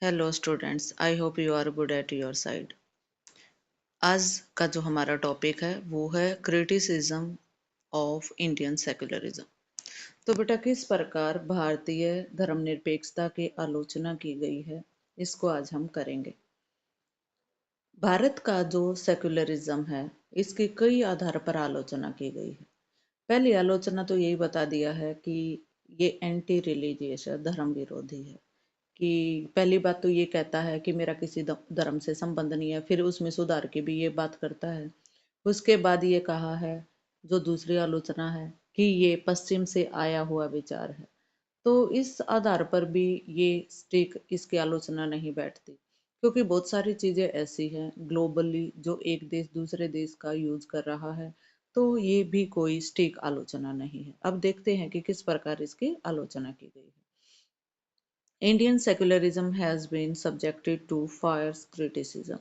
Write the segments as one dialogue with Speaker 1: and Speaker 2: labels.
Speaker 1: Hello students, I hope you are good at your side. आज का जो हमारा टॉपिक है वो है क्रिटिसिज्म ऑफ इंडियन सेक्युलरिज्म। तो बेटा, किस प्रकार भारतीय धर्मनिरपेक्षता की आलोचना की गई है, इसको आज हम करेंगे। भारत का जो सेक्युलरिज्म है, इसकी कई आधार पर आलोचना की गई है। पहली आलोचना तो यही बता दिया है कि ये एंटी रिलीजियस है, धर्म विरोधी है। कि पहली बात तो ये कहता है कि मेरा किसी धर्म से संबंध नहीं है, फिर उसमें सुधार की भी ये बात करता है। उसके बाद ये कहा है, जो दूसरी आलोचना है, कि ये पश्चिम से आया हुआ विचार है। तो इस आधार पर भी ये स्टिक इसकी आलोचना नहीं बैठती, क्योंकि बहुत सारी चीजें ऐसी हैं ग्लोबली जो एक देश दूसरे देश का यूज कर रहा है। तो ये भी कोई स्टिक आलोचना नहीं है। अब देखते हैं कि किस प्रकार इसकी आलोचना की गई है। Indian secularism has been subjected to fierce criticism.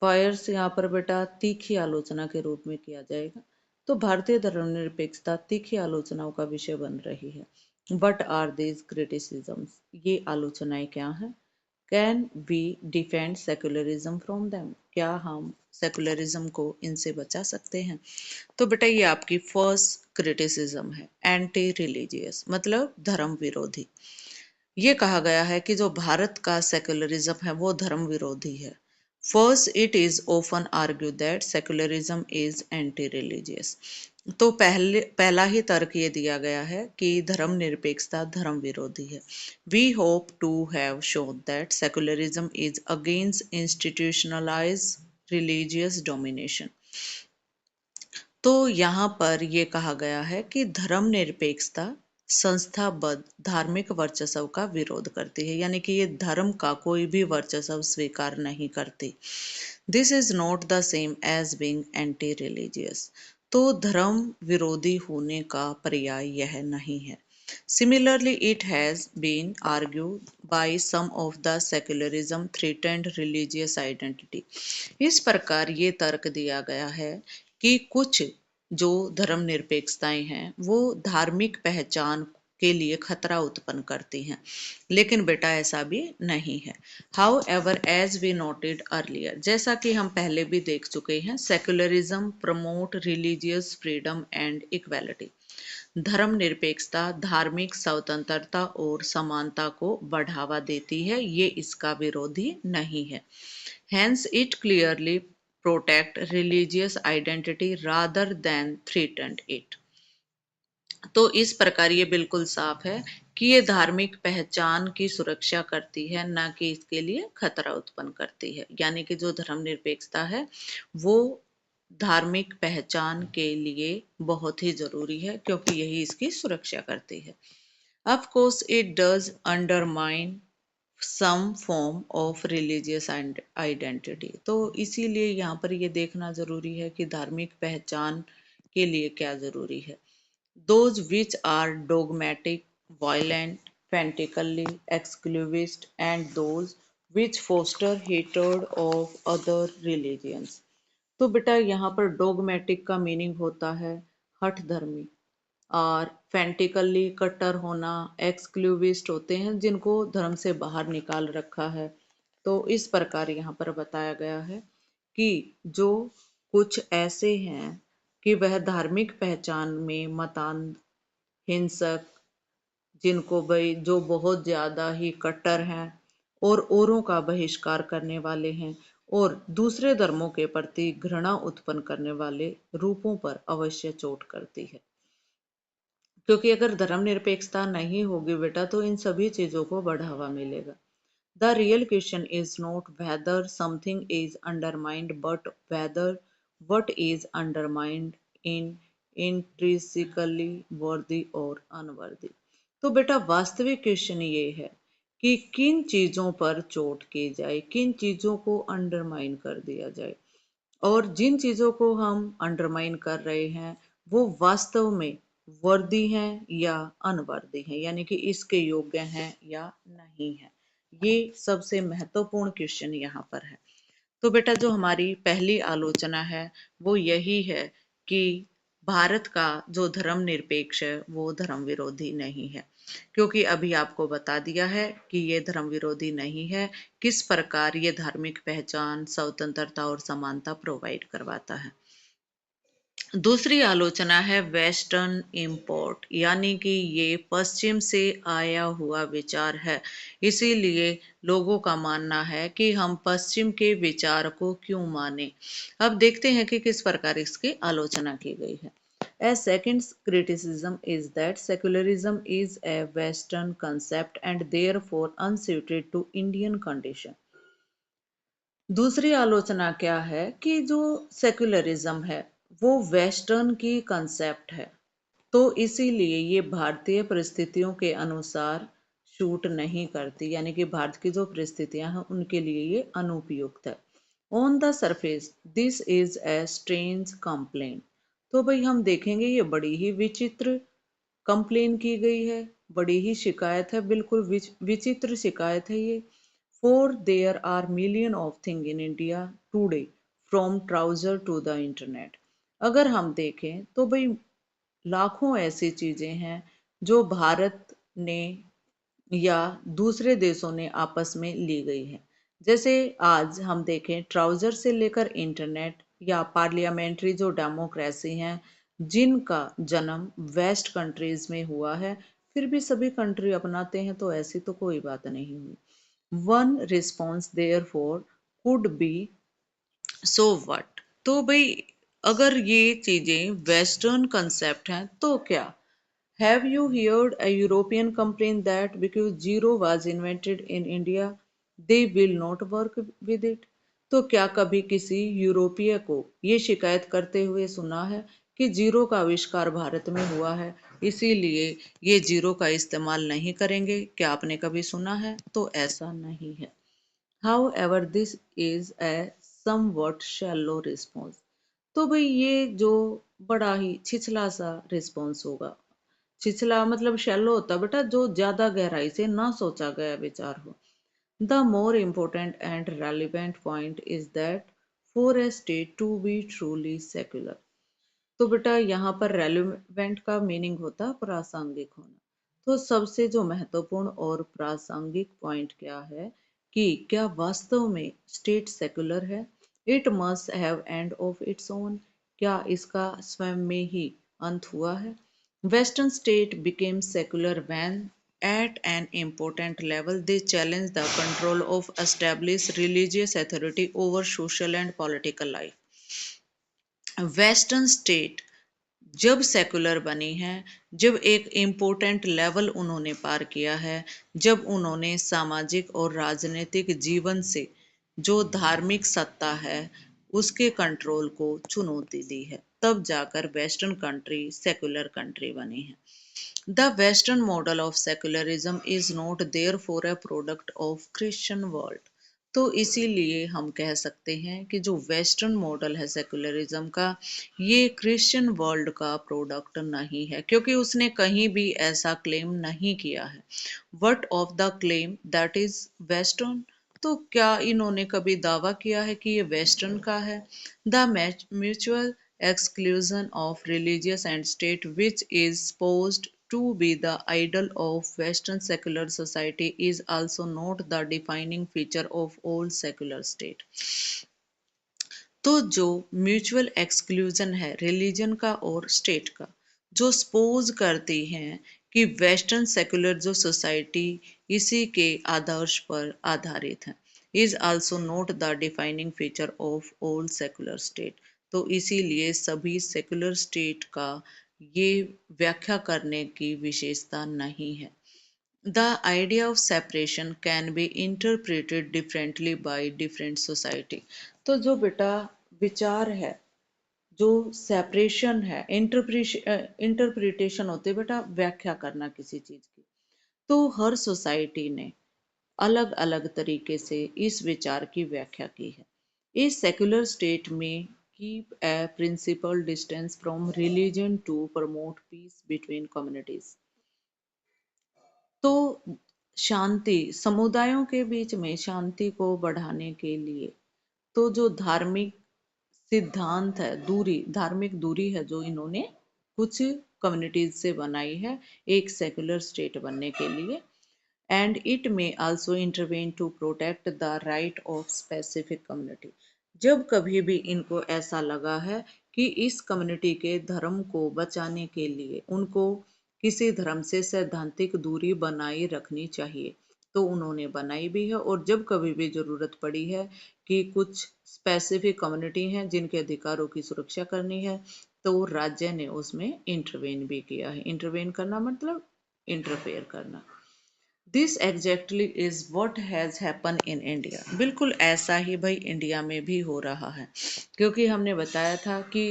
Speaker 1: Fierce यहाँ पर बेटा तीखी आलोचना के रूप में किया जाएगा। तो भारतीय धर्मनिरपेक्षता तीखी आलोचनाओं का विषय बन रही है। बट आर दीज क्रिटिसिजम्स, ये आलोचनाएं क्या हैं? Can we defend secularism from them, क्या हम सेक्युलरिज्म को इनसे बचा सकते हैं? तो बेटा, ये आपकी फर्स्ट क्रिटिसिज्म है, एंटी रिलीजियस मतलब धर्म विरोधी। ये कहा गया है कि जो भारत का सेक्युलरिज्म है वो धर्म विरोधी है। First, it is often argue that secularism is anti religious. तो पहला ही तर्क ये दिया गया है कि धर्म निरपेक्षता धर्म विरोधी है। We hope to have shown that secularism is against institutionalise religious domination. तो यहाँ पर यह कहा गया है कि धर्म निरपेक्षता संस्थाबद्ध धार्मिक वर्चस्व का विरोध करती है, यानी कि ये धर्म का कोई भी वर्चस्व स्वीकार नहीं करती। This is not the same as being anti religious. तो धर्म विरोधी होने का पर्याय यह नहीं है। Similarly, it has been argued by some of the secularism threatened religious identity. इस प्रकार ये तर्क दिया गया है कि कुछ जो धर्मनिरपेक्षताएं हैं वो धार्मिक पहचान के लिए खतरा उत्पन्न करती हैं, लेकिन बेटा ऐसा भी नहीं है। However, as we noted earlier, जैसा कि हम पहले भी देख चुके हैं, secularism promote religious freedom and equality. धर्मनिरपेक्षता धार्मिक स्वतंत्रता और समानता को बढ़ावा देती है, ये इसका विरोधी नहीं है। Hence, it clearly protect religious identity rather than threatened it. तो इस प्रकार ये बिल्कुल साफ है कि ये धार्मिक पहचान की सुरक्षा करती है, ना कि इसके लिए खतरा उत्पन्न करती है। यानी कि जो धर्मनिरपेक्षता है वो धार्मिक पहचान के लिए बहुत ही जरूरी है, क्योंकि यही इसकी सुरक्षा करती है। Of course, it does undermine some form of religious identity. तो इसीलिए यहाँ पर ये देखना जरूरी है कि धार्मिक पहचान के लिए क्या जरूरी है। Those which are dogmatic, violent, fanatical, exclusivist, and those which foster hatred of other religions. तो बेटा, यहाँ पर डोगमेटिक का मीनिंग होता है हठ धर्मी, और फैंटिकली कट्टर होना, एक्सक्लूविस्ट होते हैं जिनको धर्म से बाहर निकाल रखा है। तो इस प्रकार यहाँ पर बताया गया है कि जो कुछ ऐसे हैं कि वह धार्मिक पहचान में मतांध, हिंसक, जिनको भाई जो बहुत ज्यादा ही कट्टर हैं और औरों का बहिष्कार करने वाले हैं और दूसरे धर्मों के प्रति घृणा उत्पन्न करने वाले रूपों पर अवश्य चोट करती है। क्योंकि अगर धर्मनिरपेक्षता नहीं होगी बेटा, तो इन सभी चीजों को बढ़ावा मिलेगा। The real question is not whether something is undermined, but whether what is undermined in intrinsically worthy और अनवर्दी। तो बेटा, वास्तविक क्वेश्चन ये है कि किन चीजों पर चोट की जाए, किन चीजों को अंडरमाइन कर दिया जाए, और जिन चीजों को हम अंडरमाइन कर रहे हैं वो वास्तव में वर्दी हैं या अनवर्दी हैं, यानी कि इसके योग्य हैं या नहीं है। ये सबसे महत्वपूर्ण क्वेश्चन यहाँ पर है। तो बेटा, जो हमारी पहली आलोचना है वो यही है कि भारत का जो धर्म निरपेक्ष है वो धर्म विरोधी नहीं है। क्योंकि अभी आपको बता दिया है कि ये धर्म विरोधी नहीं है, किस प्रकार ये धार्मिक पहचान, स्वतंत्रता और समानता प्रोवाइड करवाता है। दूसरी आलोचना है वेस्टर्न इम्पोर्ट, यानी कि ये पश्चिम से आया हुआ विचार है, इसीलिए लोगों का मानना है कि हम पश्चिम के विचार को क्यों माने। अब देखते हैं कि किस प्रकार इसकी आलोचना की गई है। A second criticism is that secularism is a Western concept and therefore unsuited to Indian condition. दूसरी आलोचना क्या है कि जो सेक्युलरिज्म है वो वेस्टर्न की कंसेप्ट है, तो इसीलिए ये भारतीय परिस्थितियों के अनुसार शूट नहीं करती, यानी कि भारत की जो परिस्थितियां हैं उनके लिए ये अनुपयुक्त है। On the surface this is a strange complaint. तो भाई हम देखेंगे ये बड़ी ही विचित्र कंप्लेन की गई है, बड़ी ही शिकायत है, बिल्कुल विचित्र शिकायत है ये। For there are million of things in India today from trouser to the internet। अगर हम देखें तो भाई लाखों ऐसी चीजें हैं जो भारत ने या दूसरे देशों ने आपस में ली गई है। जैसे आज हम देखें ट्राउजर से लेकर इंटरनेट या पार्लियामेंट्री जो डेमोक्रेसी हैं, जिनका जन्म वेस्ट कंट्रीज में हुआ है, फिर भी सभी कंट्री अपनाते हैं, तो ऐसी तो कोई बात नहीं हुई। One response therefore could be so what. तो भाई अगर ये चीजें वेस्टर्न कंसेप्ट हैं तो क्या। Have you heard a European complain that because zero was invented in India, they will not work with it? तो क्या कभी किसी यूरोपीय को ये शिकायत करते हुए सुना है कि जीरो का आविष्कार भारत में हुआ है, इसीलिए ये जीरो का इस्तेमाल नहीं करेंगे? क्या आपने कभी सुना है? तो ऐसा नहीं है। However, this is a somewhat shallow response। तो भाई ये जो बड़ा ही छिछला सा रिस्पॉन्स होगा, छिछला मतलब शैलो होता बेटा जो ज्यादा गहराई से ना सोचा गया विचार हो। The more important and relevant point is that for a state to be truly secular. तो बेटा यहाँ पर रेलिवेंट का मीनिंग होता है प्रासंगिक होना। तो सबसे जो महत्वपूर्ण और प्रासंगिक पॉइंट क्या है कि क्या वास्तव में स्टेट सेक्युलर है। It must have end of its own. क्या इसका स्वयं में ही अंत हुआ है। Western state became secular when at an important level they challenge the control of established religious authority over social and political life। Western state जब secular बनी है, जब एक इम्पोर्टेंट लेवल उन्होंने पार किया है, जब उन्होंने सामाजिक और राजनीतिक जीवन से जो धार्मिक सत्ता है उसके कंट्रोल को चुनौती दी है, तब जाकर वेस्टर्न कंट्री सेकुलर कंट्री बनी है। The western model of secularism is not there for a product of Christian world. तो इसीलिए हम कह सकते हैं कि जो वेस्टर्न मॉडल है सेकुलरिज्म का, ये क्रिश्चियन वर्ल्ड का प्रोडक्ट नहीं है, क्योंकि उसने कहीं भी ऐसा क्लेम नहीं किया है। What of the claim that is western. तो क्या इन्होंने कभी दावा किया है कि ये वेस्टर्न का है। The mutual exclusion of religious and state, which is supposed to be the ideal of Western secular society, is also not the defining feature of all secular state। तो जो म्यूचुअल एक्सक्लूजन है religion का और state का, जो suppose करती हैं कि वेस्टर्न सेकुलर जो सोसाइटी इसी के आदर्श पर आधारित है, is also not the defining feature of all secular state. तो इसीलिए सभी सेकुलर स्टेट का ये व्याख्या करने की विशेषता नहीं है। The idea of separation can be interpreted differently by different society। तो जो बेटा विचार है, जो सेपरेशन है, इंटरप्रिटेशन होती है बेटा व्याख्या करना किसी चीज की, तो हर सोसाइटी ने अलग अलग तरीके से इस विचार की व्याख्या की है। इस सेक्युलर स्टेट में keep a principle distance from religion to promote peace between communities. तो शांति, समुदायों के बीच में शांति को बढ़ाने के लिए, तो जो धार्मिक सिद्धांत है, दूरी, धार्मिक दूरी है जो इन्होंने कुछ कम्युनिटीज से बनाई है एक सेक्युलर स्टेट बनने के लिए, and it may also intervene to protect the right of specific community. जब कभी भी इनको ऐसा लगा है कि इस कम्युनिटी के धर्म को बचाने के लिए उनको किसी धर्म से सैद्धांतिक दूरी बनाए रखनी चाहिए, तो उन्होंने बनाई भी है। और जब कभी भी ज़रूरत पड़ी है कि कुछ स्पेसिफिक कम्युनिटी हैं जिनके अधिकारों की सुरक्षा करनी है, तो राज्य ने उसमें इंटरवेन भी किया है। इंटरवेन करना मतलब इंटरफेयर करना। This exactly is what has happen in India. बिल्कुल ऐसा ही भाई इंडिया में भी हो रहा है, क्योंकि हमने बताया था कि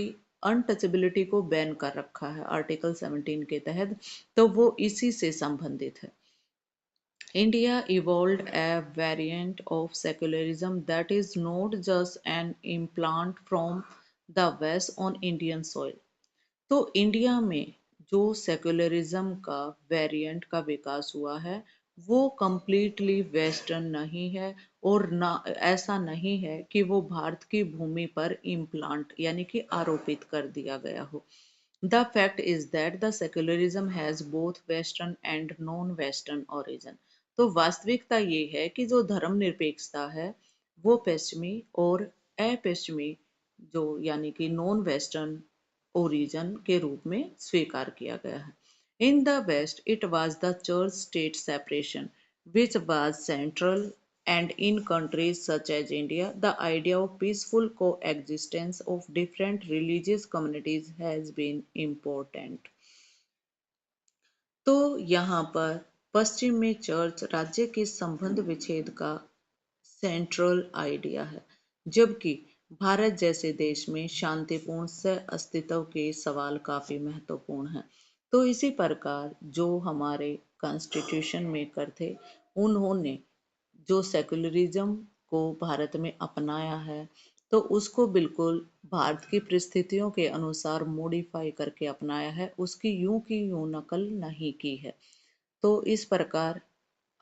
Speaker 1: अनटचेबिलिटी को बैन कर रखा है आर्टिकल 17 के तहत, तो वो इसी से संबंधित है। India evolved a variant of secularism that is not just an implant from the West on Indian soil. तो इंडिया में जो सेक्युलरिज्म का वेरिएंट का विकास हुआ है वो कंप्लीटली वेस्टर्न नहीं है, और ना ऐसा नहीं है कि वो भारत की भूमि पर इम्प्लांट यानी कि आरोपित कर दिया गया हो। The fact is that the secularism has both western and non western origin. तो वास्तविकता ये है कि जो धर्म निरपेक्षता है वो पश्चिमी और अपश्चिमी जो यानी कि नॉन वेस्टर्न ओरिजिन के रूप में स्वीकार किया गया है। In the west it was the church state separation which was central, and in countries such as India the idea of peaceful coexistence of different religious communities has been important। तो यहाँ पर पश्चिम में चर्च राज्य के संबंध विच्छेद का central idea है, जबकि भारत जैसे देश में शांतिपूर्ण सह अस्तित्व के सवाल काफी महत्वपूर्ण हैं। तो इसी प्रकार जो हमारे कॉन्स्टिट्यूशन मेकर थे उन्होंने जो सेकुलरिज्म को भारत में अपनाया है तो उसको बिल्कुल भारत की परिस्थितियों के अनुसार मॉडिफाई करके अपनाया है, उसकी यूं की यूं नकल नहीं की है। तो इस प्रकार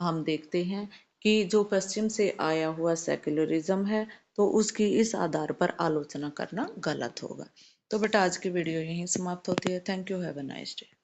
Speaker 1: हम देखते हैं कि जो पश्चिम से आया हुआ सेक्युलरिज्म है तो उसकी इस आधार पर आलोचना करना गलत होगा। तो बेटा आज की वीडियो यहीं समाप्त होती है। Thank you, have a nice day.